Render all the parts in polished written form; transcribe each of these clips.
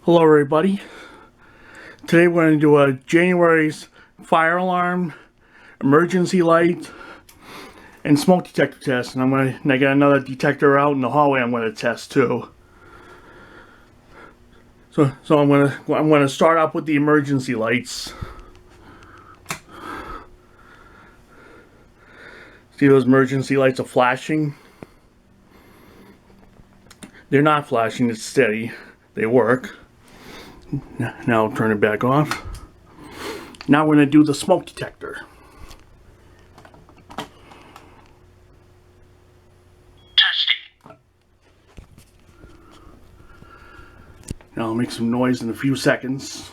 Hello everybody. Today we're going to do a January's fire alarm, emergency light, and smoke detector test. And I got another detector out in the hallway I'm going to test too. So I'm going to start off with the emergency lights. See, those emergency lights are flashing? They're not flashing, it's steady. They work. Now I'll turn it back off. Now we're going to do the smoke detector. Testing. Now I'll make some noise in a few seconds.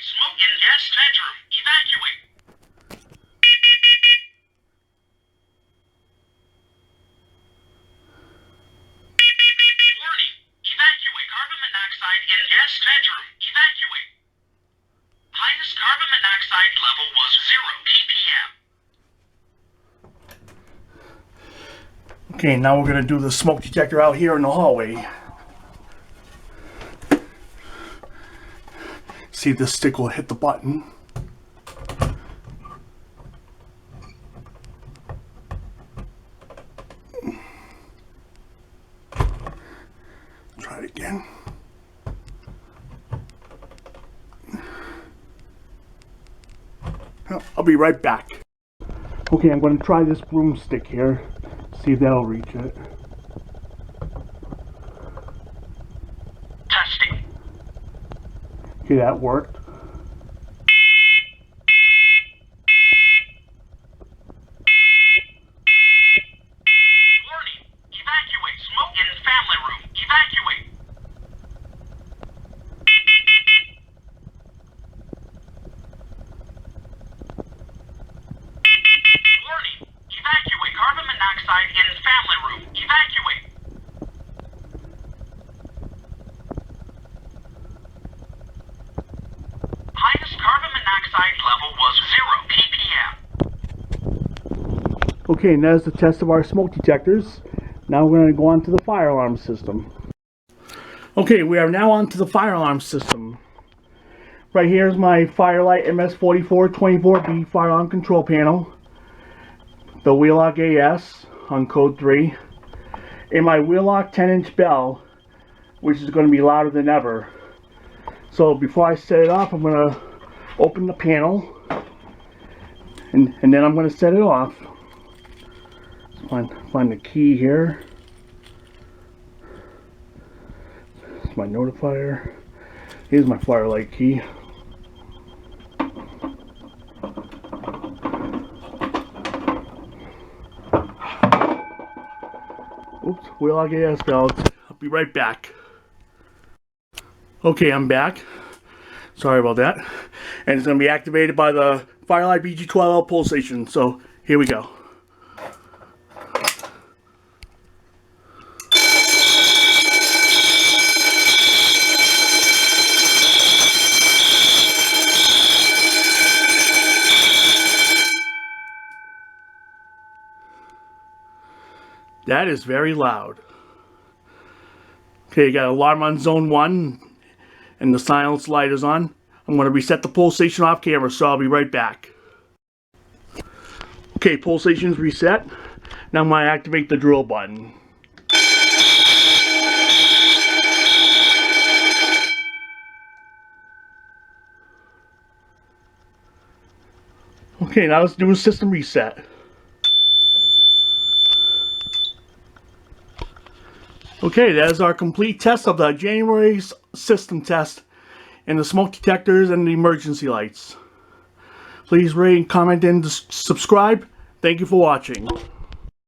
Smoke in guest bedroom. Evacuate. Warning. Evacuate. Carbon monoxide in guest bedroom. Evacuate. Highest carbon monoxide level was 0 ppm. Okay, now we're going to do the smoke detector out here in the hallway. See if this stick will hit the button. Try it again. I'll be right back. Okay, I'm going to try this broomstick here. See if that'll reach it. Testing. Okay, that worked. Warning. Evacuate. Smoke in family room. Evacuate. Warning. Evacuate. Carbon monoxide in family room. Evacuate. Highest carbon monoxide level was 0 ppm. Okay, and that's the test of our smoke detectors. Now we're going to go on to the fire alarm system. Okay, we are now on to the fire alarm system. Right here is my Firelight MS4424B fire alarm control panel. The Wheelock AS on code 3. And my Wheelock 10-inch bell, which is going to be louder than ever. So before I set it off, I'm going to open the panel. And then I'm going to set it off. Find the key here. It's my notifier. Here's my Firelight key. Oops, Wheelock AS bell. I'll be right back. Okay, I'm back. Sorry about that. And it's going to be activated by the Firelight BG12L pulsation. So here we go. That is very loud. Okay, you got alarm on zone 1 and the silence light is on. I'm going to reset the pulsation off camera, so I'll be right back. Okay, pulsation's reset. Now I'm going to activate the drill button. Okay, now let's do a system reset. Okay, that is our complete test of the January system test and the smoke detectors and the emergency lights. Please rate, comment, and subscribe. Thank you for watching.